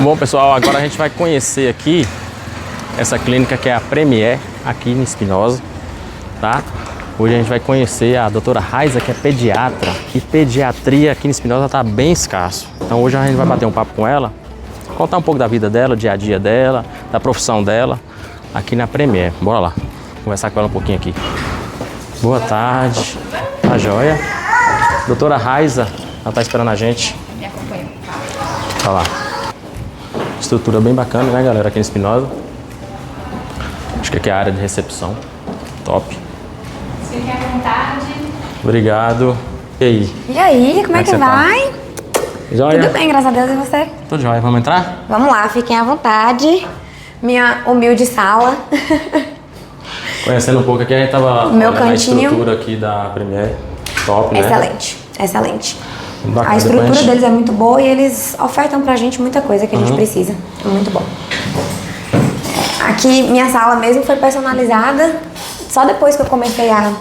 Bom, pessoal, agora a gente vai conhecer aqui essa clínica que é a Premier, aqui em Espinosa, tá? Hoje a gente vai conhecer a doutora Raiza, que é pediatra, e pediatria aqui em Espinosa tá bem escasso. Então hoje a gente vai bater um papo com ela, contar um pouco da vida dela, dia a dia dela, da profissão dela, aqui na Premier. Bora lá, conversar com ela um pouquinho aqui. Boa tarde, tá joia? Doutora Raiza, ela tá esperando a gente. Me acompanha. Olha lá. Estrutura bem bacana, né, galera, aqui em Espinosa. Acho que aqui é a área de recepção. Top. Fique à vontade. Obrigado. E aí? E aí, como é que você vai? Tá? Joia? Tudo bem, graças a Deus, e você? Tô joia. Vamos entrar? Vamos lá, fiquem à vontade. Minha humilde sala. Conhecendo um pouco aqui, a gente tava Meu olhando a cantinho. estrutura aqui da Premier. Top, né? Excelente, excelente. Bacana. A estrutura Depois a gente- deles é muito boa e eles ofertam pra gente muita coisa que a gente precisa. É muito bom. Aqui, minha sala mesmo foi personalizada só depois que eu comecei a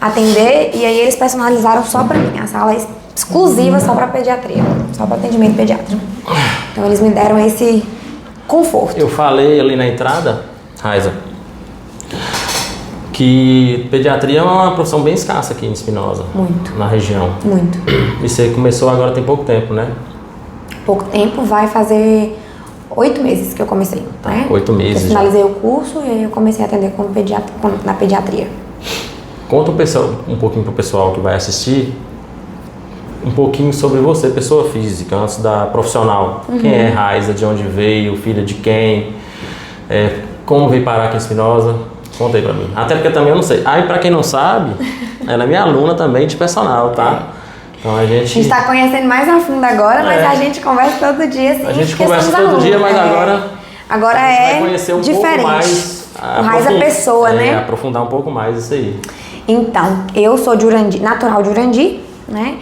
atender, e aí eles personalizaram só pra mim. A sala é exclusiva só pra pediatria, só pra atendimento pediátrico. Então eles me deram esse conforto. Eu falei ali na entrada, Raiza, que pediatria é uma profissão bem escassa aqui em Espinosa. Muito. Na região. Muito. E você começou agora tem pouco tempo, né? Pouco tempo, vai fazer 8 meses que eu comecei, né? 8 meses Eu já. finalizei o curso e aí eu comecei a atender como na pediatria. Conta um pouquinho pro pessoal que vai assistir, um pouquinho sobre você, pessoa física, antes da profissional. Quem é Raiza, de onde veio, filha de quem, como veio parar aqui em Espinosa? Conta aí pra mim. Até porque também eu não sei. Ah, e pra quem não sabe, ela é minha aluna também de personal, tá? Então a gente... A gente tá conhecendo mais a fundo agora, mas a gente conversa todo dia, sim. A gente porque conversa somos todo alunos. dia, mas agora a gente vai é conhecer um diferente. pouco mais... O Raiza pessoa, né? Aprofundar um pouco mais isso aí. Então, eu sou de Urandi, natural de Urandi, né?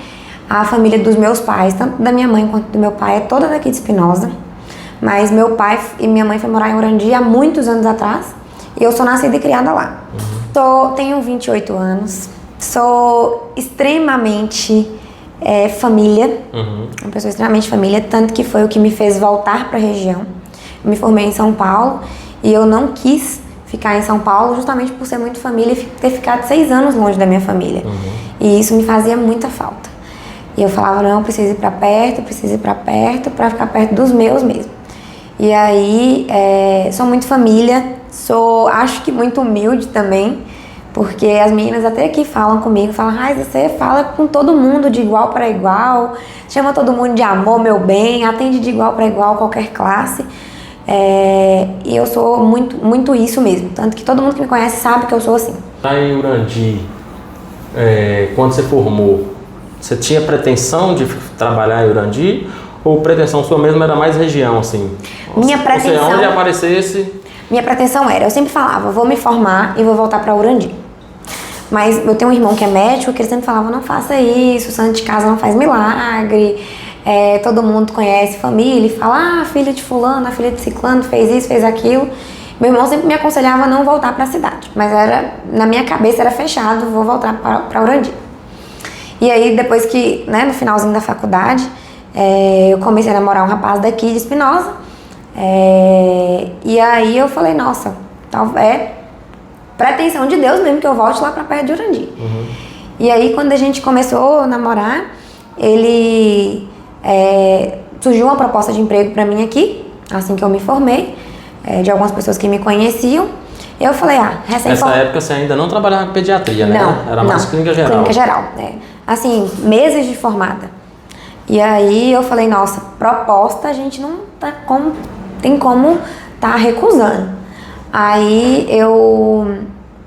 A família dos meus pais, tanto da minha mãe quanto do meu pai, é toda daqui de Espinosa. Mas meu pai e minha mãe foram morar em Urandi há muitos anos atrás. E eu sou nascida e criada lá. Tenho 28 anos, sou extremamente família, uma pessoa extremamente família, tanto que foi o que me fez voltar para a região. Eu me formei em São Paulo e eu não quis ficar em São Paulo justamente por ser muito família e ter ficado 6 anos longe da minha família. E isso me fazia muita falta. E eu falava, não, preciso ir para perto para ficar perto dos meus mesmo. E aí, sou muito família, acho que muito humilde também, porque as meninas até aqui falam comigo, falam, Raiza, você fala com todo mundo de igual para igual, chama todo mundo de amor, meu bem, atende de igual para igual qualquer classe. E eu sou muito, muito isso mesmo, tanto que todo mundo que me conhece sabe que eu sou assim. Tá em Urandi, quando você formou, você tinha pretensão de trabalhar em Urandi? Ou pretensão sua mesmo era mais região, assim? Minha pretensão... Você onde aparecesse... Minha pretensão era, eu sempre falava, vou me formar e vou voltar para Urandi. Mas eu tenho um irmão que é médico, que ele sempre falava, não faça isso, santo de casa não faz milagre. Todo mundo conhece família e fala, filha de fulano, a filha de ciclano fez isso, fez aquilo. Meu irmão sempre me aconselhava a não voltar para a cidade, mas na minha cabeça era fechado, vou voltar para Urandi. E aí depois que, né, no finalzinho da faculdade, eu comecei a namorar um rapaz daqui de Espinosa. E aí eu falei, nossa, pretensão de Deus mesmo que eu volte lá pra perto de Urandi. E aí quando a gente começou a namorar, surgiu uma proposta de emprego pra mim aqui, assim que eu me formei, de algumas pessoas que me conheciam. Eu falei, Nessa época você ainda não trabalhava com pediatria, né? Não, Era mais clínica geral. Clínica geral, assim, meses de formada. E aí eu falei, nossa, proposta a gente não tem como tá recusando. Aí eu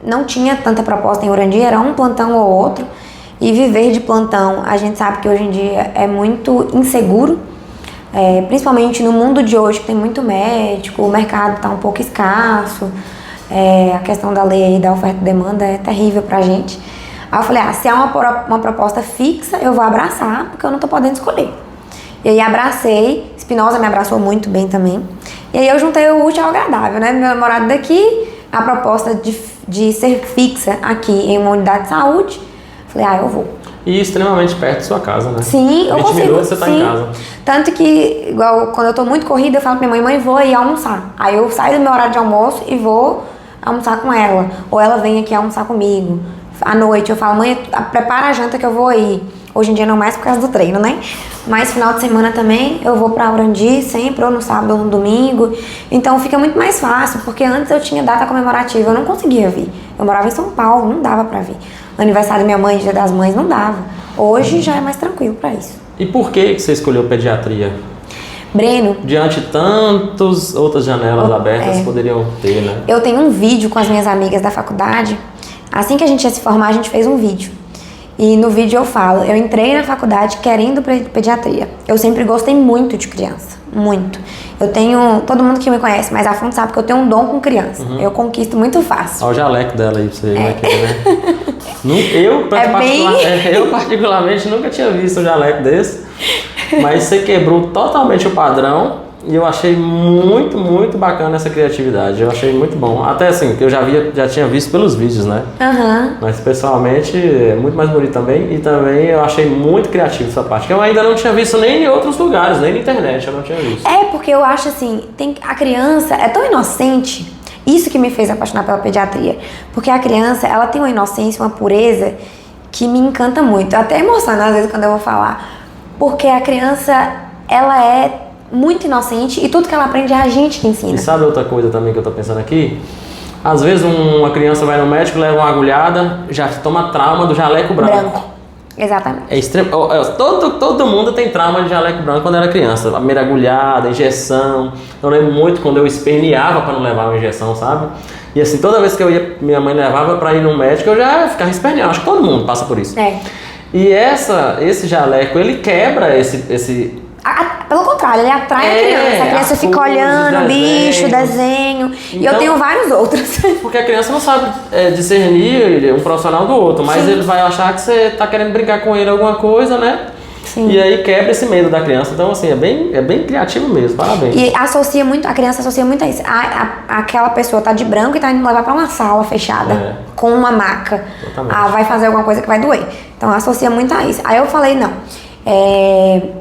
não tinha tanta proposta em Urandi, era um plantão ou outro. E viver de plantão, a gente sabe que hoje em dia é muito inseguro. Principalmente no mundo de hoje, que tem muito médico, o mercado tá um pouco escasso. A questão da lei aí, da oferta e demanda é terrível pra gente. Aí eu falei, se é uma proposta fixa, eu vou abraçar, porque eu não tô podendo escolher. E aí abracei, Espinosa me abraçou muito bem também. E aí eu juntei o útil ao agradável, né? Meu namorado daqui, a proposta de ser fixa aqui em uma unidade de saúde. Falei, eu vou. E extremamente perto de sua casa, né? Sim, eu 20 consigo. minutos você tá sim. em casa. Tanto que, igual, quando eu tô muito corrida, eu falo pra minha mãe, vou ir almoçar. Aí eu saio do meu horário de almoço e vou almoçar com ela. Ou ela vem aqui almoçar comigo. À noite eu falo, mãe, prepara a janta que eu vou ir. Hoje em dia não mais por causa do treino, né? Mas final de semana também eu vou pra Urandi sempre, ou no sábado ou no domingo. Então fica muito mais fácil, porque antes eu tinha data comemorativa, eu não conseguia vir. Eu morava em São Paulo, não dava pra vir. Aniversário da minha mãe, Dia das Mães, não dava. Hoje já é mais tranquilo pra isso. E por que você escolheu pediatria? Breno, Diante de tantas outras janelas abertas poderiam ter, né? eu tenho um vídeo com as minhas amigas da faculdade. Assim que a gente ia se formar, a gente fez um vídeo. E no vídeo eu falo, eu entrei na faculdade querendo pediatria. Eu sempre gostei muito de criança, muito. Eu tenho, todo mundo que me conhece mais a fundo sabe que eu tenho um dom com criança. Eu conquisto muito fácil. Olha o jaleco dela aí pra você ver aqui, né? Eu particularmente nunca tinha visto um jaleco desse, mas você quebrou totalmente o padrão. E eu achei muito, muito bacana essa criatividade. Eu achei muito bom. Até assim, que eu já tinha visto pelos vídeos, né? Mas pessoalmente é muito mais bonito também. E também eu achei muito criativo essa parte. Que eu ainda não tinha visto nem em outros lugares, nem na internet eu não tinha visto. É, porque eu acho assim, a criança é tão inocente. Isso que me fez apaixonar pela pediatria. Porque a criança, ela tem uma inocência, uma pureza que me encanta muito. Até emociono às vezes quando eu vou falar. Porque a criança, ela é muito inocente e tudo que ela aprende é a gente que ensina. E sabe outra coisa também que eu tô pensando aqui? Às vezes uma criança vai no médico, leva uma agulhada, já toma trauma do jaleco branco. Exatamente. É extremo. Todo mundo tem trauma de jaleco branco quando era criança. A primeira agulhada, injeção. Eu lembro muito quando eu esperneava para não levar uma injeção, sabe? E assim, toda vez que eu ia, minha mãe levava para ir no médico, eu já ficava esperneando. Acho que todo mundo passa por isso. É. E esse jaleco, ele quebra esse Pelo contrário, ele atrai a criança fica olhando, bicho, desenho. Então, e eu tenho vários outros. Porque a criança não sabe discernir um profissional do outro, mas ele vai achar que você tá querendo brincar com ele alguma coisa, né? Sim. E aí quebra esse medo da criança. Então, assim, é bem criativo mesmo, parabéns. E a criança associa muito a isso. Aquela pessoa tá de branco e tá indo levar pra uma sala fechada, com uma maca. Vai fazer alguma coisa que vai doer. Então, associa muito a isso. Aí eu falei, não.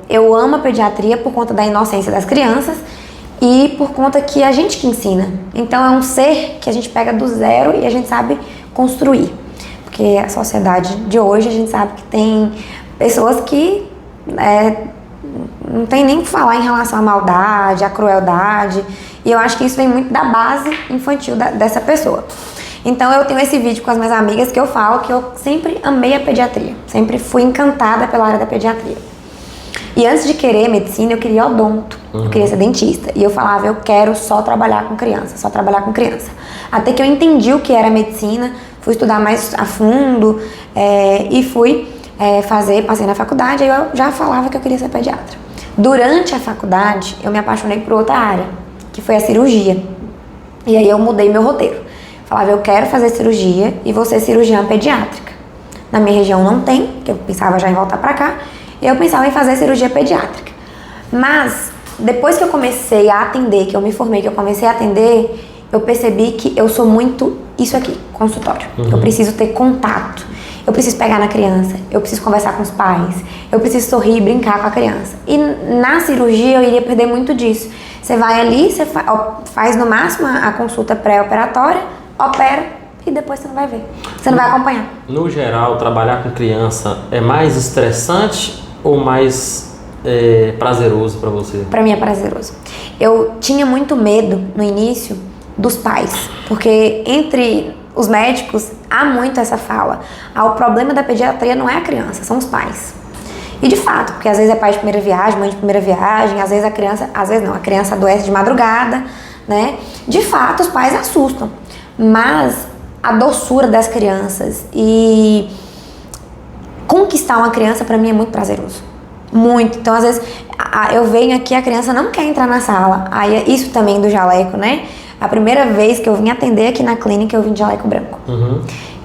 Eu amo a pediatria por conta da inocência das crianças e por conta que a gente que ensina. Então é um ser que a gente pega do zero e a gente sabe construir. Porque a sociedade de hoje a gente sabe que tem pessoas que não tem nem o que falar em relação à maldade, à crueldade. E eu acho que isso vem muito da base infantil dessa pessoa. Então eu tenho esse vídeo com as minhas amigas que eu falo que eu sempre amei a pediatria. Sempre fui encantada pela área da pediatria. E antes de querer medicina, eu queria odonto. Eu queria ser dentista. E eu falava, eu quero só trabalhar com criança, só trabalhar com criança. Até que eu entendi o que era medicina, fui estudar mais a fundo e fui passei na faculdade, aí eu já falava que eu queria ser pediatra. Durante a faculdade, eu me apaixonei por outra área, que foi a cirurgia. E aí eu mudei meu roteiro. Falava, eu quero fazer cirurgia e vou ser cirurgiã pediátrica. Na minha região não tem, porque eu pensava já em voltar pra cá, e eu pensava em fazer cirurgia pediátrica. Mas, depois que eu comecei a atender, que eu me formei, que eu comecei a atender, eu percebi que eu sou muito isso aqui, consultório. Eu preciso ter contato, eu preciso pegar na criança, eu preciso conversar com os pais, eu preciso sorrir e brincar com a criança. E na cirurgia eu iria perder muito disso. Você vai ali, você faz no máximo a consulta pré-operatória, opera e depois você não vai ver. Você não vai acompanhar. No geral, trabalhar com criança é mais estressante ou mais prazeroso para você? Para mim é prazeroso. Eu tinha muito medo no início dos pais, porque entre os médicos há muito essa fala. O problema da pediatria não é a criança, são os pais. E de fato, porque às vezes é pai de primeira viagem, mãe de primeira viagem, às vezes a criança adoece de madrugada, né? De fato, os pais assustam. Mas a doçura das crianças e conquistar uma criança pra mim é muito prazeroso. Muito. Então, às vezes, eu venho aqui, a criança não quer entrar na sala. Aí, isso também do jaleco, né? A primeira vez que eu vim atender aqui na clínica, eu vim de jaleco branco.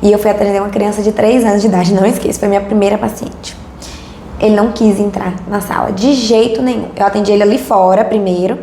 E eu fui atender uma criança de 3 anos de idade, não esqueço, foi minha primeira paciente. Ele não quis entrar na sala, de jeito nenhum. Eu atendi ele ali fora primeiro.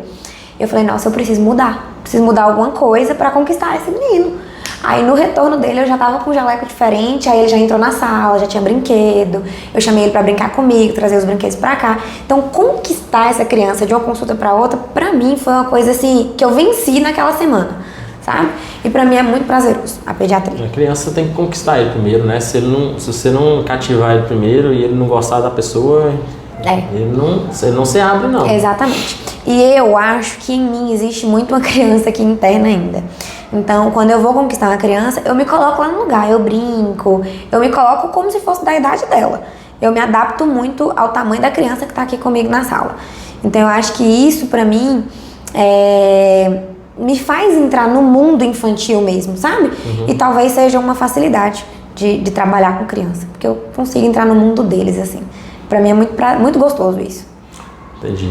Eu falei, nossa, eu preciso mudar alguma coisa pra conquistar esse menino. Aí no retorno dele eu já tava com um jaleco diferente, aí ele já entrou na sala, já tinha brinquedo, eu chamei ele pra brincar comigo, trazer os brinquedos pra cá. Então conquistar essa criança de uma consulta pra outra, pra mim foi uma coisa assim, que eu venci naquela semana, sabe? E pra mim é muito prazeroso a pediatria. A criança tem que conquistar ele primeiro, né? Se você não cativar ele primeiro e ele não gostar da pessoa, ele não se abre, não. Exatamente. E eu acho que em mim existe muito uma criança aqui interna ainda. Então, quando eu vou conquistar uma criança, eu me coloco lá no lugar, eu brinco, eu me coloco como se fosse da idade dela. Eu me adapto muito ao tamanho da criança que tá aqui comigo na sala. Então, eu acho que isso, pra mim, me faz entrar no mundo infantil mesmo, sabe? E talvez seja uma facilidade de trabalhar com criança, porque eu consigo entrar no mundo deles, assim. Pra mim é muito gostoso isso. Entendi.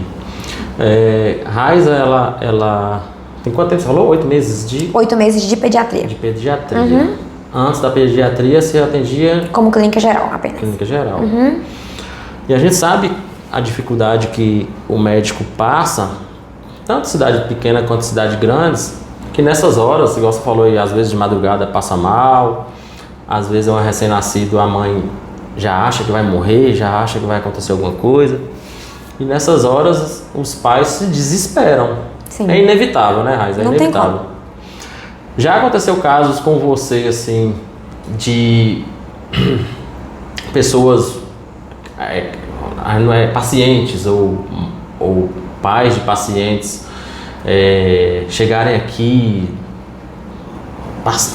Raiza, ela tem quanto tempo? Você falou? 8 meses de... 8 meses de pediatria. De pediatria. Antes da pediatria, você atendia... Como clínica geral, apenas. Clínica geral. E a gente sabe a dificuldade que o médico passa, tanto cidade pequena quanto cidade grandes, que nessas horas, igual você falou aí, às vezes de madrugada passa mal, às vezes é um recém-nascido, a mãe já acha que vai morrer, já acha que vai acontecer alguma coisa. E nessas horas os pais se desesperam. Sim. É inevitável, né, Raiza? É Não inevitável. tem como. Já aconteceu casos com você, assim, de pessoas, pacientes ou pais de pacientes chegarem aqui,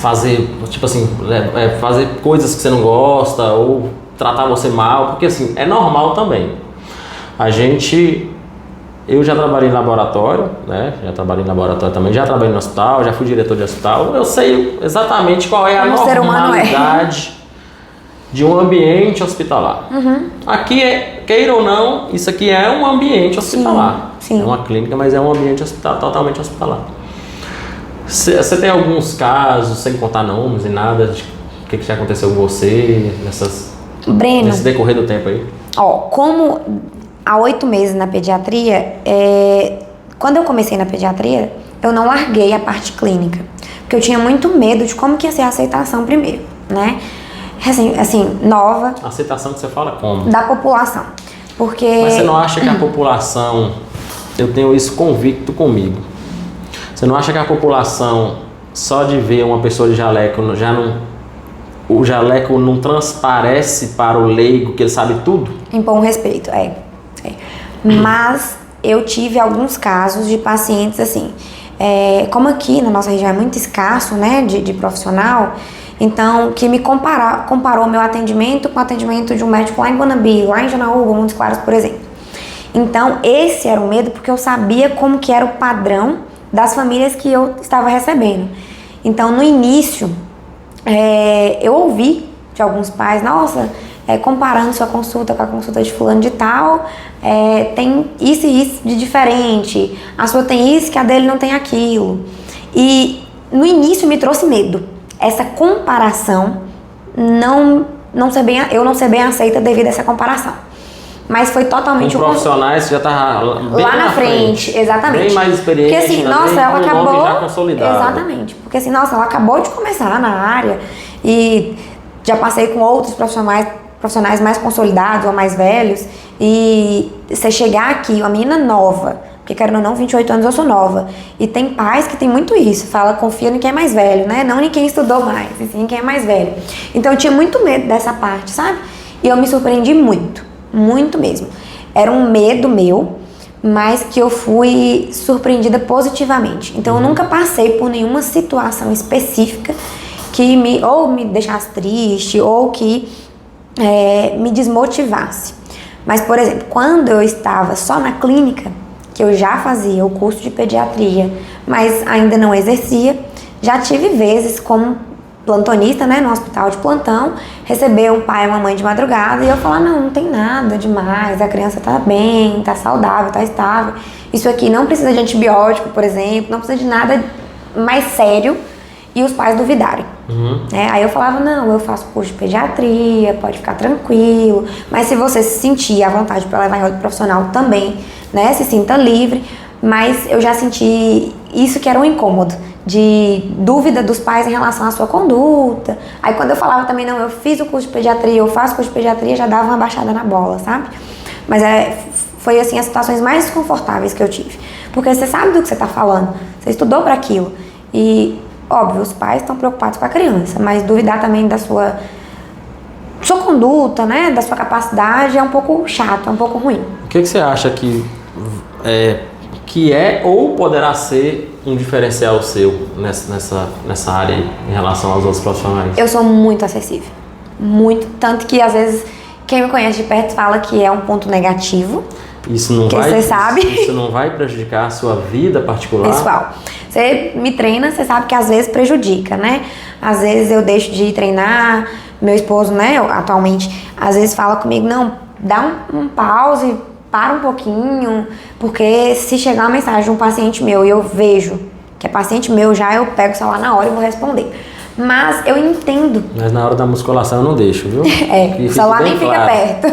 fazer, tipo assim, fazer coisas que você não gosta ou tratar você mal, porque assim, é normal também. Eu já trabalhei em laboratório, né? Já trabalhei em laboratório também, já trabalhei no hospital, já fui diretor de hospital. Eu sei exatamente qual é a normalidade de um ambiente hospitalar. Aqui queira ou não, isso aqui é um ambiente hospitalar. Sim. É uma clínica, mas é um ambiente hospitalar, totalmente hospitalar. Você tem alguns casos, sem contar nomes e nada, de o que já aconteceu com você Breno, nesse decorrer do tempo aí? Como há 8 meses na pediatria, quando eu comecei na pediatria, eu não larguei a parte clínica, porque eu tinha muito medo de como que ia ser a aceitação primeiro, né? Assim, nova. A aceitação que você fala como? Da população, porque... Mas você não acha que a população, eu tenho isso convicto comigo, você não acha que a população, só de ver uma pessoa de jaleco, o jaleco não transparece para o leigo que ele sabe tudo? Impõe um respeito, Mas eu tive alguns casos de pacientes assim, como aqui na nossa região é muito escasso, né, de profissional, então que me comparou meu atendimento com o atendimento de um médico lá em Guanambi, lá em Janaúba, Montes Claros, por exemplo. Então esse era o medo, porque eu sabia como que era o padrão das famílias que eu estava recebendo. Então no início, eu ouvi de alguns pais, nossa, comparando sua consulta com a consulta de fulano de tal, tem isso e isso de diferente, a sua tem isso que a dele não tem aquilo. E no início me trouxe medo, essa comparação, eu não ser bem aceita devido a essa comparação. Mas foi totalmente com profissionais já tá bem lá na frente, exatamente. Bem mais experiente, porque assim, nossa, ela acabou já consolidado. Exatamente. Porque assim, nossa, ela acabou de começar na área e já passei com outros profissionais mais consolidados ou mais velhos, e você chegar aqui, uma menina nova, porque querendo ou não, 28 anos eu sou nova, e tem pais que tem muito isso, confia em quem é mais velho, né? Não em quem estudou mais, e sim em quem é mais velho. Então eu tinha muito medo dessa parte, sabe? E eu me surpreendi muito mesmo. Era um medo meu, mas que eu fui surpreendida positivamente. Então eu nunca passei por nenhuma situação específica que me deixasse triste ou que me desmotivasse. Mas, por exemplo, quando eu estava só na clínica, que eu já fazia o curso de pediatria, mas ainda não exercia, já tive vezes como plantonista, né, no hospital de plantão, receber um pai e uma mãe de madrugada e eu falar, não tem nada demais, a criança tá bem, tá saudável, tá estável, isso aqui não precisa de antibiótico, por exemplo, não precisa de nada mais sério, e os pais duvidarem. Aí eu falava, não, eu faço curso de pediatria, pode ficar tranquilo, mas se você se sentir à vontade para levar em outro profissional também, né, se sinta livre. Mas eu já senti isso que era um incômodo, de dúvida dos pais em relação à sua conduta. Aí quando eu falava também, não, eu fiz o curso de pediatria, eu faço o curso de pediatria, já dava uma baixada na bola, sabe? Mas foi assim as situações mais desconfortáveis que eu tive. Porque você sabe do que você está falando, você estudou para aquilo. E, óbvio, os pais estão preocupados com a criança, mas duvidar também da sua conduta, né, da sua capacidade é um pouco chato, é um pouco ruim. O que você acha que é ou poderá ser um diferencial seu nessa área aí, em relação aos outros profissionais? Eu sou muito acessível, muito, tanto que às vezes quem me conhece de perto fala que é um ponto negativo. Isso não você sabe. Isso não vai prejudicar a sua vida particular? Pessoal, você me treina, você sabe que às vezes prejudica, né? Às vezes eu deixo de ir treinar, meu esposo, né, atualmente, às vezes fala comigo, não, dá um pause, para um pouquinho, porque se chegar uma mensagem de um paciente meu e eu vejo que é paciente meu, já eu pego o celular na hora e vou responder. Mas eu entendo. Mas na hora da musculação eu não deixo, viu? O celular nem fica perto.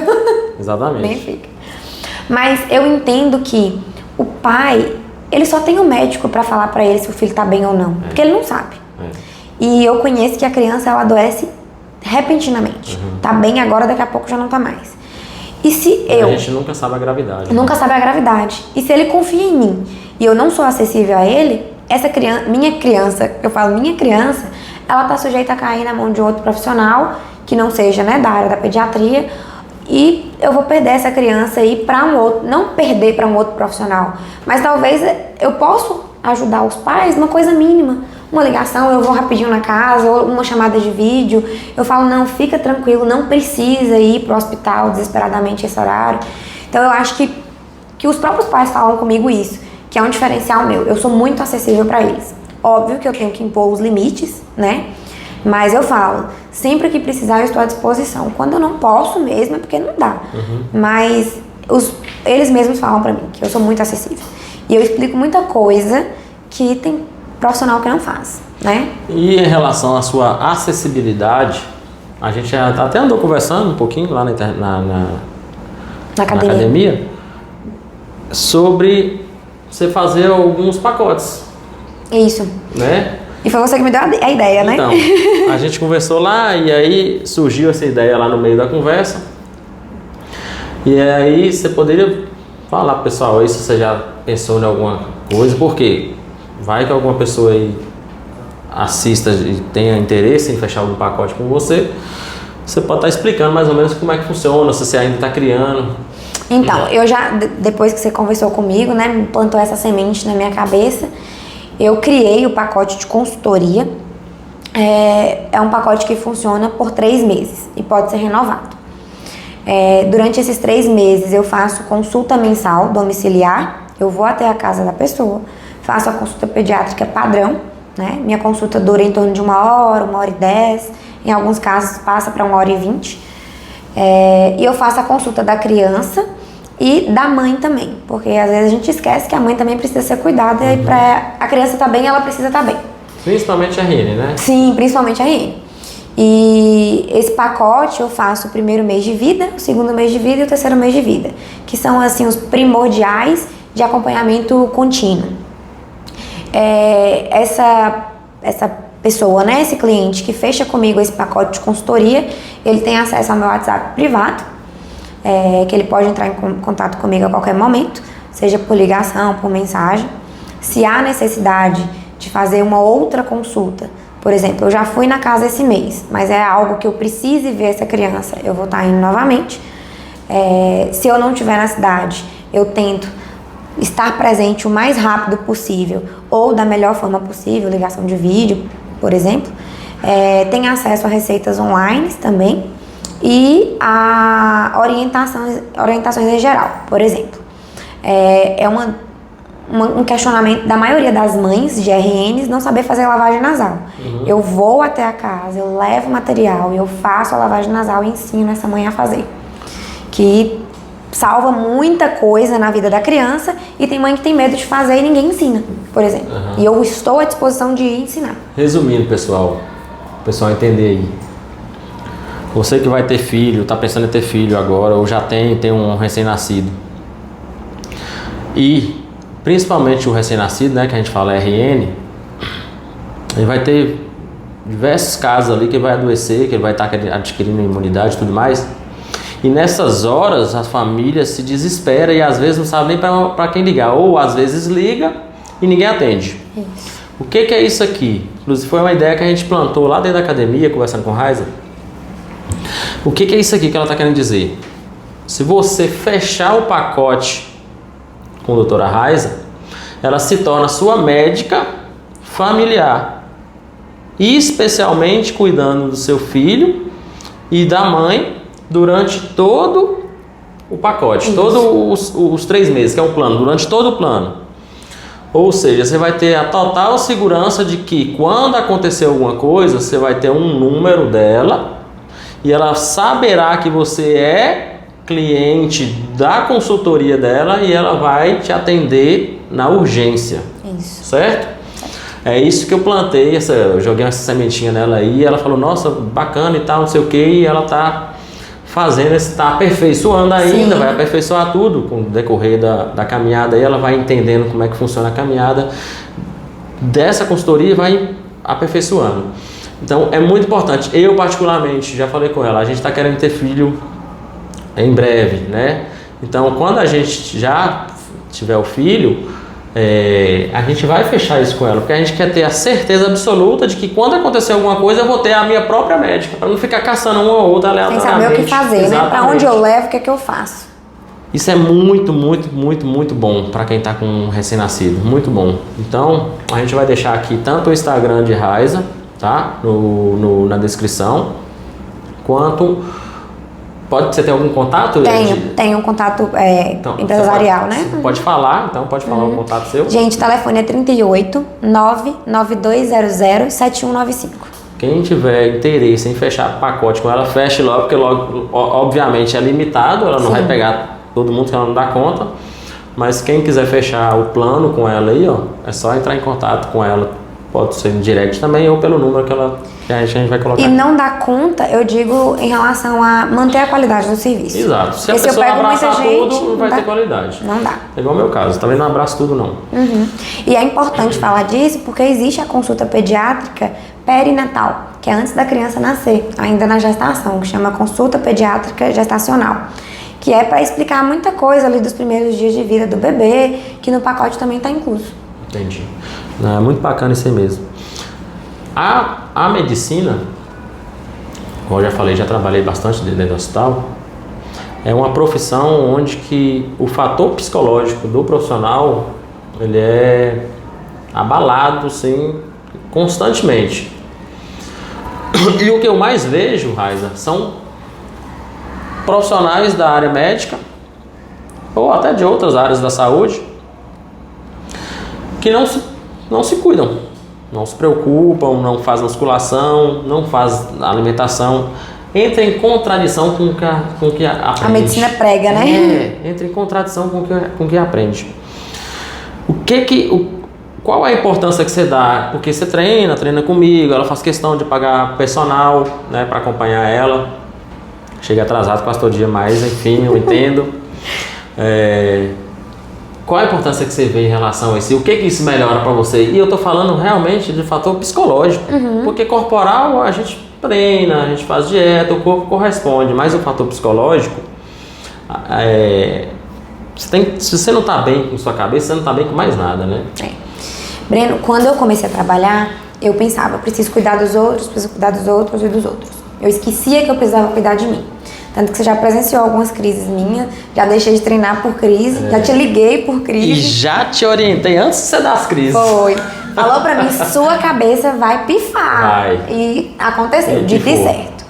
Exatamente. Nem fica. Mas eu entendo que o pai, ele só tem o médico para falar para ele se o filho tá bem ou não, porque ele não sabe. E eu conheço que a criança, ela adoece repentinamente. Tá bem agora, daqui a pouco já não tá mais. E se a gente nunca sabe a gravidade. Nunca sabe a gravidade. E se ele confia em mim e eu não sou acessível a ele, essa criança, minha criança, ela tá sujeita a cair na mão de outro profissional que não seja, né, da área da pediatria, e eu vou perder essa criança aí para um outro, não perder para um outro profissional, mas talvez eu possa ajudar os pais numa coisa mínima. Uma ligação, eu vou rapidinho na casa, ou uma chamada de vídeo, eu falo, não, fica tranquilo, não precisa ir pro hospital desesperadamente esse horário. Então eu acho que os próprios pais falam comigo isso, que é um diferencial meu, eu sou muito acessível para eles. Óbvio que eu tenho que impor os limites, né, mas eu falo, sempre que precisar eu estou à disposição. Quando eu não posso mesmo é porque não dá, mas eles mesmos falam para mim que eu sou muito acessível. E eu explico muita coisa que tem profissional que não faz, né? E em relação à sua acessibilidade, a gente até andou conversando um pouquinho lá na academia sobre você fazer alguns pacotes. Isso. Né? E foi você que me deu a ideia, né? Então, a gente conversou lá e aí surgiu essa ideia lá no meio da conversa. E aí você poderia falar pro pessoal aí se você já pensou em alguma coisa, por quê? Vai que alguma pessoa aí assista e tenha interesse em fechar algum pacote com você, você pode estar explicando mais ou menos como é que funciona, se você ainda está criando. Então, eu já, depois que você conversou comigo, né, me plantou essa semente na minha cabeça, eu criei o pacote de consultoria. É um pacote que funciona por 3 meses e pode ser renovado. Durante esses 3 meses eu faço consulta mensal domiciliar, eu vou até a casa da pessoa, faço a consulta pediátrica padrão, né? Minha consulta dura em torno de 1 hora, 1h10, em alguns casos passa para 1h20. E eu faço a consulta da criança e da mãe também, porque às vezes a gente esquece que a mãe também precisa ser cuidada e para a criança estar bem, ela precisa estar bem. Principalmente a RN, né? Sim, principalmente a RN. E esse pacote eu faço o primeiro mês de vida, o segundo mês de vida e o terceiro mês de vida, que são assim os primordiais de acompanhamento contínuo. Essa pessoa, né, esse cliente que fecha comigo esse pacote de consultoria, ele tem acesso ao meu WhatsApp privado, que ele pode entrar em contato comigo a qualquer momento, seja por ligação, por mensagem. Se há necessidade de fazer uma outra consulta, por exemplo, eu já fui na casa esse mês, mas é algo que eu precise ver essa criança, eu vou estar indo novamente. Se eu não estiver na cidade, eu tento estar presente o mais rápido possível ou da melhor forma possível, ligação de vídeo, por exemplo. Tem acesso a receitas online também e a orientações em geral, por exemplo. Um questionamento da maioria das mães de RNs não saber fazer lavagem nasal. Eu vou até a casa, eu levo material, eu faço a lavagem nasal e ensino essa mãe a fazer. Que salva muita coisa na vida da criança, e tem mãe que tem medo de fazer e ninguém ensina, por exemplo. E eu estou à disposição de ensinar. Resumindo, pessoal, o pessoal entender aí. Você que vai ter filho, está pensando em ter filho agora, ou já tem um recém-nascido. E principalmente o recém-nascido, né, que a gente fala RN, ele vai ter diversos casos ali que ele vai adoecer, que ele vai estar adquirindo imunidade e tudo mais. E nessas horas a família se desespera e às vezes não sabe nem para quem ligar, ou às vezes liga e ninguém atende. Isso. O que é isso aqui? Inclusive foi uma ideia que a gente plantou lá dentro da academia, conversando com Raiza. O que é isso aqui que ela está querendo dizer? Se você fechar o pacote com a doutora Raiza, ela se torna sua médica familiar, e especialmente cuidando do seu filho e da mãe durante todo o pacote, todos os 3 meses, que é o plano, durante todo o plano. Ou seja, você vai ter a total segurança de que quando acontecer alguma coisa, você vai ter um número dela e ela saberá que você é cliente da consultoria dela e ela vai te atender na urgência. Isso. Certo? É isso que eu plantei, eu joguei essa sementinha nela aí, e ela falou, nossa, bacana e tal, não sei o que, e ela tá fazendo, está aperfeiçoando ainda. Sim. Vai aperfeiçoar tudo com o decorrer da caminhada, e ela vai entendendo como é que funciona a caminhada dessa consultoria e vai aperfeiçoando. Então é muito importante. Eu particularmente, já falei com ela, a gente está querendo ter filho em breve, né? Então quando a gente já tiver o filho, a gente vai fechar isso com ela, porque a gente quer ter a certeza absoluta de que quando acontecer alguma coisa eu vou ter a minha própria médica, para não ficar caçando uma ou outra aleatoriamente. Sem saber o que fazer, exatamente, né? Para onde eu levo, o que é que eu faço. Isso é muito, muito, muito, muito bom para quem está com um recém-nascido, muito bom. Então a gente vai deixar aqui tanto o Instagram de Raiza, tá? Na descrição, quanto... Você tem algum contato? Tenho um contato então, empresarial, né? Pode falar, então pode falar o contato seu. Gente, o telefone é 38 99200 7195. Quem tiver interesse em fechar pacote com ela, feche logo, porque logo, obviamente é limitado, ela não vai pegar todo mundo que ela não dá conta. Mas quem quiser fechar o plano com ela aí, ó, é só entrar em contato com ela. Pode ser no direct também ou pelo número que a gente vai colocar. E não dá conta, eu digo, em relação a manter a qualidade do serviço. Exato. Se a pessoa abraçar tudo, não vai ter qualidade. Não dá. É igual o meu caso, também não abraço tudo não. E é importante falar disso porque existe a consulta pediátrica perinatal, que é antes da criança nascer, ainda na gestação, que chama consulta pediátrica gestacional, que é para explicar muita coisa ali dos primeiros dias de vida do bebê, que no pacote também está incluso. Entendi. É muito bacana isso aí mesmo. A medicina, como eu já falei, já trabalhei bastante dentro do hospital, é uma profissão onde que o fator psicológico do profissional ele é abalado, sim, constantemente. E o que eu mais vejo, Raiza, são profissionais da área médica ou até de outras áreas da saúde que não se cuidam, não se preocupam, não fazem musculação, não fazem alimentação, entra em contradição com o que aprende. A medicina prega, né? Entra em contradição com o que aprende. Qual a importância que você dá? Porque você treina comigo, ela faz questão de pagar personal, né, para acompanhar ela. Chega atrasado quase todo dia, mas enfim, eu entendo. Qual a importância que você vê em relação a isso? O que isso melhora para você? E eu tô falando realmente de fator psicológico, porque corporal a gente treina, a gente faz dieta, o corpo corresponde, mas o fator psicológico, se você não tá bem com sua cabeça, você não tá bem com mais nada, né? Breno, quando eu comecei a trabalhar, eu pensava, preciso cuidar dos outros, preciso cuidar dos outros e dos outros. Eu esquecia que eu precisava cuidar de mim. Tanto que você já presenciou algumas crises minhas, já deixei de treinar por crise, já te liguei por crise. E já te orientei antes de você dar as crises. Foi. Falou pra mim, sua cabeça vai pifar. Vai. E aconteceu, dito e certo.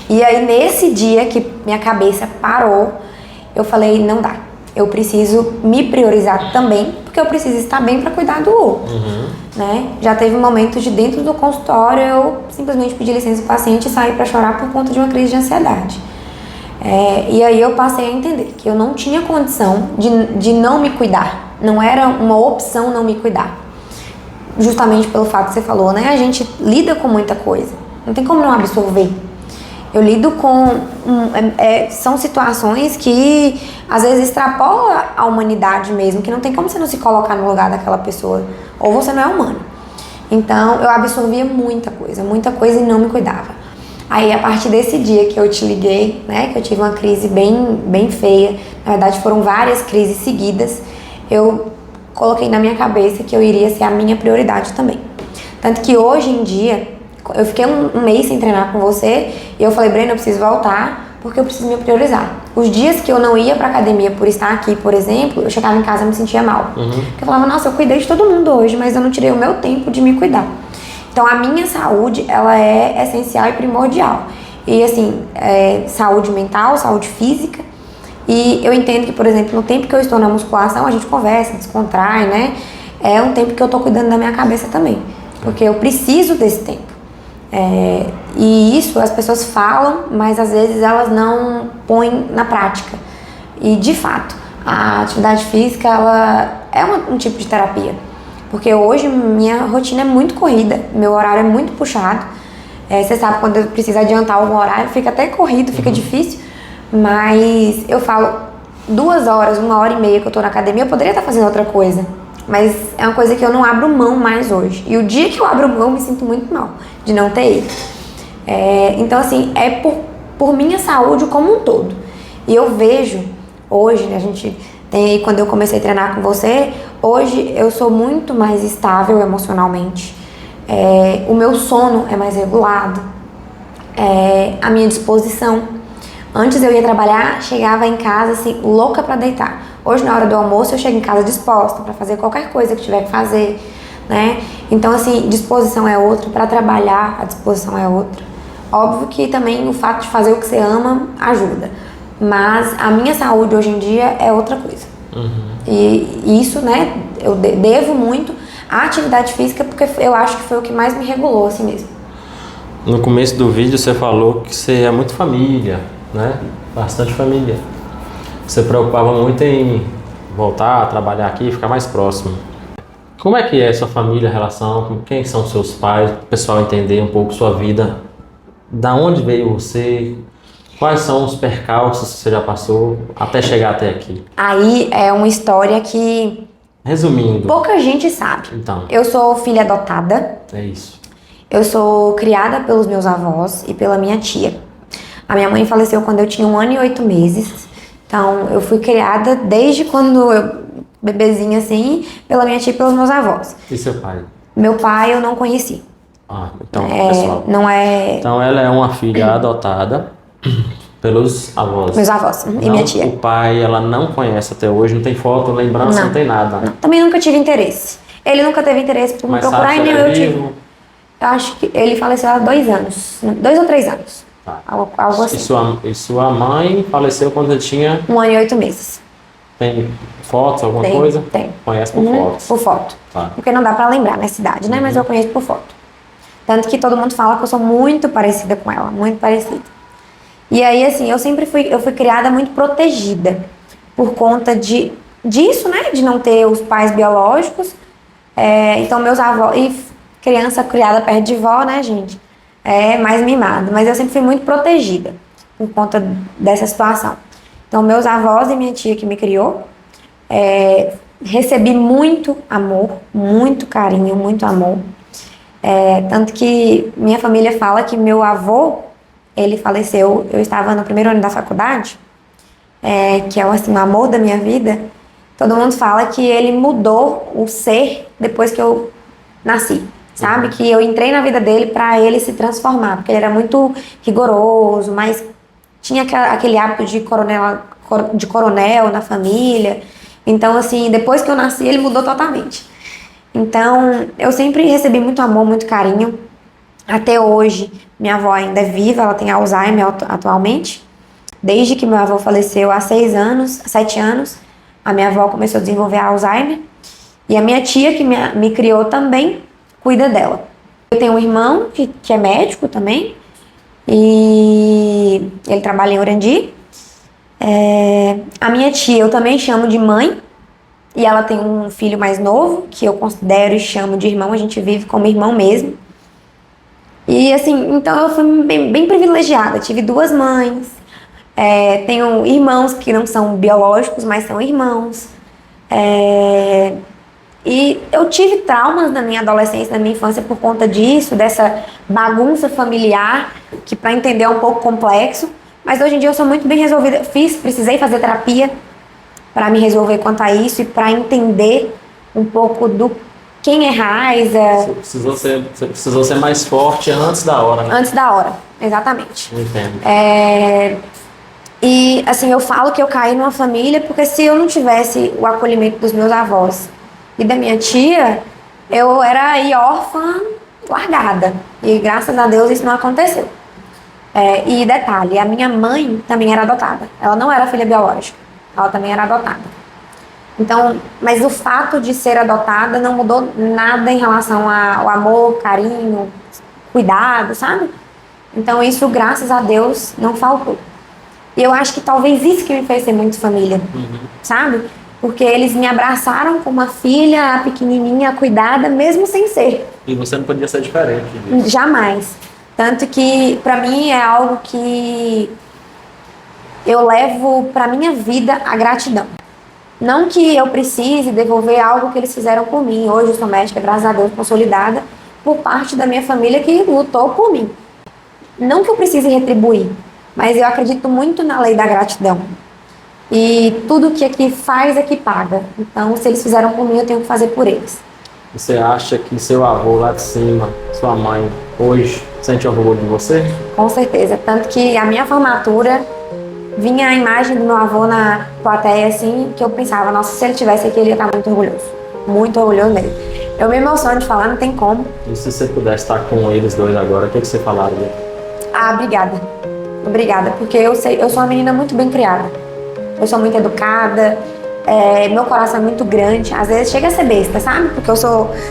E aí, nesse dia que minha cabeça parou, eu falei, não dá. Eu preciso me priorizar também, porque eu preciso estar bem para cuidar do outro. Né? Já teve momentos de dentro do consultório, eu simplesmente pedi licença do paciente e saí para chorar por conta de uma crise de ansiedade. E aí eu passei a entender que eu não tinha condição de não me cuidar. Não era uma opção não me cuidar. Justamente pelo fato que você falou, né? A gente lida com muita coisa. Não tem como não absorver. Eu lido com... são situações que às vezes extrapolam a humanidade mesmo, que não tem como você não se colocar no lugar daquela pessoa. Ou você não é humano. Então, eu absorvia muita coisa e não me cuidava. Aí, a partir desse dia que eu te liguei, né, que eu tive uma crise bem feia, na verdade foram várias crises seguidas, eu coloquei na minha cabeça que eu iria ser a minha prioridade também. Tanto que hoje em dia, eu fiquei um mês sem treinar com você e eu falei, Breno, eu preciso voltar porque eu preciso me priorizar. Os dias que eu não ia pra academia por estar aqui, por exemplo, eu chegava em casa e me sentia mal. Eu falava, nossa, eu cuidei de todo mundo hoje, mas eu não tirei o meu tempo de me cuidar. Então, a minha saúde, ela é essencial e primordial. E, assim, saúde mental, saúde física. E eu entendo que, por exemplo, no tempo que eu estou na musculação, a gente conversa, descontrai, né? É um tempo que eu tô cuidando da minha cabeça também. Porque eu preciso desse tempo. E isso as pessoas falam, mas às vezes elas não põem na prática. E, de fato, a atividade física, ela é um tipo de terapia. Porque hoje minha rotina é muito corrida, meu horário é muito puxado. Você sabe, quando eu preciso adiantar algum horário, fica até corrido, fica difícil. Mas eu falo, 2 horas, 1h30 que eu tô na academia, eu poderia estar fazendo outra coisa. Mas é uma coisa que eu não abro mão mais hoje. E o dia que eu abro mão, eu me sinto muito mal de não ter ido. Então, assim, é por minha saúde como um todo. E eu vejo, hoje, né, a gente tem aí, quando eu comecei a treinar com você, hoje eu sou muito mais estável emocionalmente. O meu sono é mais regulado. A minha disposição. Antes eu ia trabalhar, chegava em casa assim, louca pra deitar. Hoje, na hora do almoço, eu chego em casa disposta pra fazer qualquer coisa que tiver que fazer, né? Então, assim, disposição é outra, pra trabalhar a disposição é outra. Óbvio que também o fato de fazer o que você ama ajuda. Mas a minha saúde hoje em dia é outra coisa. E isso, né, eu devo muito à atividade física, porque eu acho que foi o que mais me regulou assim mesmo. No começo do vídeo você falou que você é muito família, né? Bastante família. Você preocupava muito em voltar a trabalhar aqui e ficar mais próximo. Como é que é a sua família, a relação? Com quem são seus pais? Para o pessoal entender um pouco sua vida. Da onde veio você? Quais são os percalços que você já passou até chegar até aqui? Aí é uma história que... Resumindo. pouca gente sabe. Então. Eu sou filha adotada. É isso. Eu sou criada pelos meus avós e pela minha tia. A minha mãe faleceu quando eu tinha 1 ano e 8 meses. Então, eu fui criada desde quando eu, bebezinha assim, pela minha tia e pelos meus avós. E seu pai? Meu pai eu não conheci. Então, pessoal. Não é... Então, ela é uma filha adotada pelos avós. Meus avós e minha tia. O pai, ela não conhece até hoje, não tem foto, lembrança, não tem nada. Não. Também nunca tive interesse. Ele nunca teve interesse por me procurar e nem eu tive. Eu acho que ele faleceu há 2 anos. 2 ou 3 anos. Tá. Algo assim. E sua mãe faleceu quando você tinha... 1 ano e 8 meses. Tem fotos, alguma coisa? Tem. Conhece por fotos? Por foto. Tá. Porque não dá pra lembrar na cidade, né? Mas eu conheço por foto. Tanto que todo mundo fala que eu sou muito parecida com ela. Muito parecida. E aí, assim, eu fui criada muito protegida. Por conta disso, né? De não ter os pais biológicos. Então, meus avós... E criança criada perto de vó, né, gente? É mais mimada. Mas eu sempre fui muito protegida. Por conta dessa situação. Então, meus avós e minha tia que me criou, recebi muito amor, muito carinho, muito amor. Tanto que minha família fala que meu avô, ele faleceu, eu estava no 1º ano da faculdade, que é assim, o amor da minha vida. Todo mundo fala que ele mudou o ser depois que eu nasci. Sabe? Que eu entrei na vida dele para ele se transformar. Porque ele era muito rigoroso, mas tinha aquele hábito de coronel na família. Então, assim, depois que eu nasci, ele mudou totalmente. Então, eu sempre recebi muito amor, muito carinho. Até hoje, minha avó ainda é viva, ela tem Alzheimer atualmente. Desde que meu avô faleceu há 7 anos, a minha avó começou a desenvolver Alzheimer. E a minha tia, que me criou também, cuida dela. Eu tenho um irmão que é médico também. E ele trabalha em Urandi. A minha tia eu também chamo de mãe. E ela tem um filho mais novo, que eu considero e chamo de irmão. A gente vive como irmão mesmo. E assim, então eu fui bem privilegiada. Tive duas mães, tenho irmãos que não são biológicos, mas são irmãos. E eu tive traumas na minha adolescência, na minha infância por conta disso, dessa bagunça familiar, que para entender é um pouco complexo. Mas hoje em dia eu sou muito bem resolvida. Precisei fazer terapia para me resolver quanto a isso e para entender um pouco do quem é Raiza. Você precisou ser mais forte antes da hora, né? Antes da hora, exatamente. Entendo. E assim, eu falo que eu caí numa família porque se eu não tivesse o acolhimento dos meus avós e da minha tia, eu era aí órfã, largada. E graças a Deus isso não aconteceu. E detalhe, a minha mãe também era adotada. Ela não era filha biológica, ela também era adotada. Então, mas o fato de ser adotada não mudou nada em relação ao amor, carinho, cuidado, sabe? Então isso, graças a Deus, não faltou. E eu acho que talvez isso que me fez ser muito família, sabe? Porque eles me abraçaram como uma filha pequenininha, cuidada, mesmo sem ser. E você não podia ser diferente disso. Jamais. Tanto que, pra mim, é algo que eu levo pra minha vida a gratidão. Não que eu precise devolver algo que eles fizeram por mim. Hoje eu sou médica, graças a Deus, consolidada por parte da minha família que lutou por mim. Não que eu precise retribuir, mas eu acredito muito na lei da gratidão. E tudo que aqui faz é que paga. Então, se eles fizeram por mim, eu tenho que fazer por eles. Você acha que seu avô lá de cima, sua mãe, hoje, sente orgulho de você? Com certeza. Tanto que a minha formatura vinha a imagem do meu avô na plateia, assim, que eu pensava, nossa, se ele tivesse aqui, ele ia estar muito orgulhoso. Muito orgulhoso mesmo. Eu me emociono de falar, não tem como. E se você pudesse estar com eles dois agora, o que você falaria? Obrigada. Obrigada, porque eu sou uma menina muito bem criada. Eu sou muito educada, meu coração é muito grande. Às vezes chega a ser besta, sabe? Porque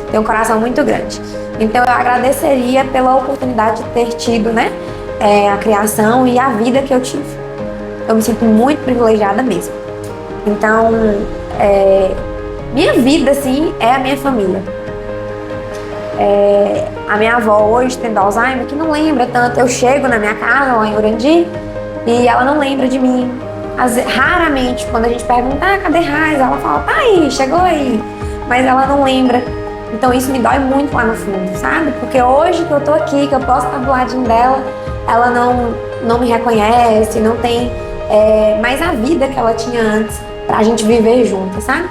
tenho um coração muito grande. Então eu agradeceria pela oportunidade de ter tido, né? A criação e a vida que eu tive. Eu me sinto muito privilegiada mesmo. Então, minha vida, assim, é a minha família. A minha avó hoje, tendo Alzheimer, que não lembra tanto. Eu chego na minha casa, lá em Urandi, e ela não lembra de mim. Raramente, quando a gente pergunta, cadê Raiza? Ela fala, tá aí, chegou aí. Mas ela não lembra. Então isso me dói muito lá no fundo, sabe? Porque hoje que eu tô aqui, que eu posso estar do ladinho dela, ela não me reconhece, não tem mais a vida que ela tinha antes pra gente viver junto, sabe?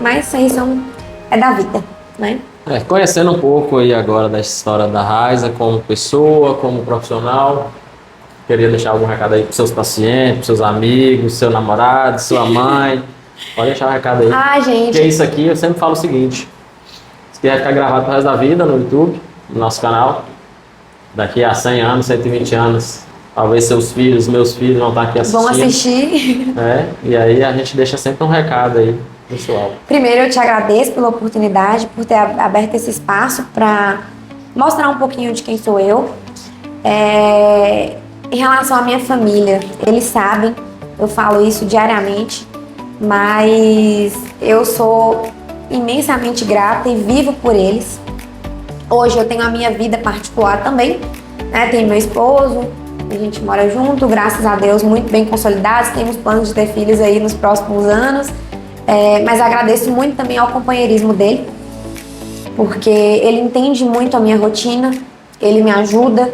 Mas isso aí é da vida, né? Conhecendo um pouco aí agora da história da Raiza como pessoa, como profissional, queria deixar algum recado aí para seus pacientes, para seus amigos, seu namorado, sua mãe. Pode deixar um recado aí. Gente. Porque isso aqui, eu sempre falo o seguinte, isso aqui vai ficar gravado pro resto da vida no YouTube, no nosso canal. Daqui a 100 anos, 120 anos, talvez seus filhos, meus filhos vão estar aqui assistindo. Vão assistir. E aí a gente deixa sempre um recado aí, pessoal. Primeiro, eu te agradeço pela oportunidade, por ter aberto esse espaço para mostrar um pouquinho de quem sou eu. Em relação à minha família, eles sabem, eu falo isso diariamente, mas eu sou imensamente grata e vivo por eles. Hoje eu tenho a minha vida particular também, né? Tenho meu esposo, a gente mora junto, graças a Deus, muito bem consolidados, temos planos de ter filhos aí nos próximos anos, mas agradeço muito também ao companheirismo dele, porque ele entende muito a minha rotina, ele me ajuda.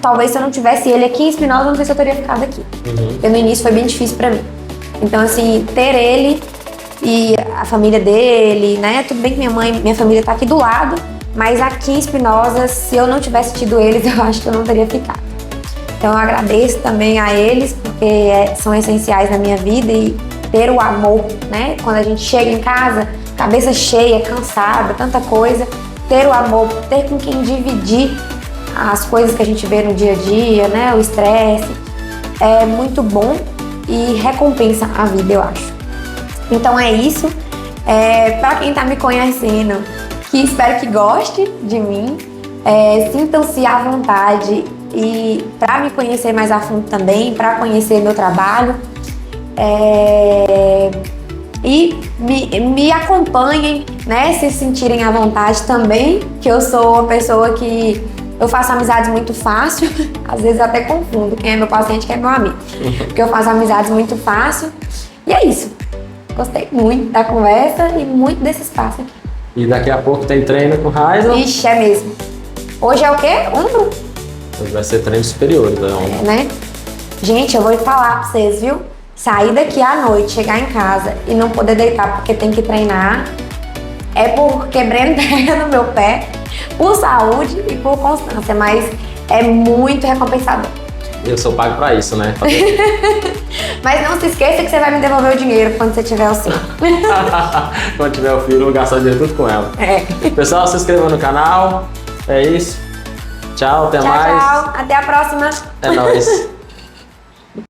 Talvez se eu não tivesse ele aqui em Espinosa, eu não sei se eu teria ficado aqui. Porque no início foi bem difícil pra mim. Então, assim, ter ele e a família dele, né? Tudo bem que minha família tá aqui do lado, mas aqui em Espinosa, se eu não tivesse tido eles, eu acho que eu não teria ficado. Então, eu agradeço também a eles, porque são essenciais na minha vida e ter o amor, né? Quando a gente chega em casa, cabeça cheia, cansada, tanta coisa, ter o amor, ter com quem dividir as coisas que a gente vê no dia a dia, né? O estresse é muito bom e recompensa a vida, eu acho. Então é isso. Para quem tá me conhecendo, que espero que goste de mim, sintam-se à vontade e para me conhecer mais a fundo também, para conhecer meu trabalho. e me acompanhem, né? Se sentirem à vontade também, que eu sou uma pessoa que eu faço amizades muito fácil, às vezes eu até confundo quem é meu paciente e quem é meu amigo, porque eu faço amizades muito fácil. E é isso. Gostei muito da conversa e muito desse espaço aqui. E daqui a pouco tem treino com Raiza. Ixi, é mesmo. Hoje é o quê? Ombro? Hoje vai ser treino superior, então. Né? Gente, eu vou falar pra vocês, viu? Sair daqui à noite, chegar em casa e não poder deitar porque tem que treinar é por quebrei entrega no meu pé, por saúde e por constância, mas é muito recompensador. Eu sou pago pra isso, né? Mas não se esqueça que você vai me devolver o dinheiro quando você tiver o seu. Quando tiver o filho, eu vou gastar o dinheiro tudo com ela. Pessoal, se inscreva no canal. É isso. Tchau, até mais. Tchau, até a próxima. É nóis.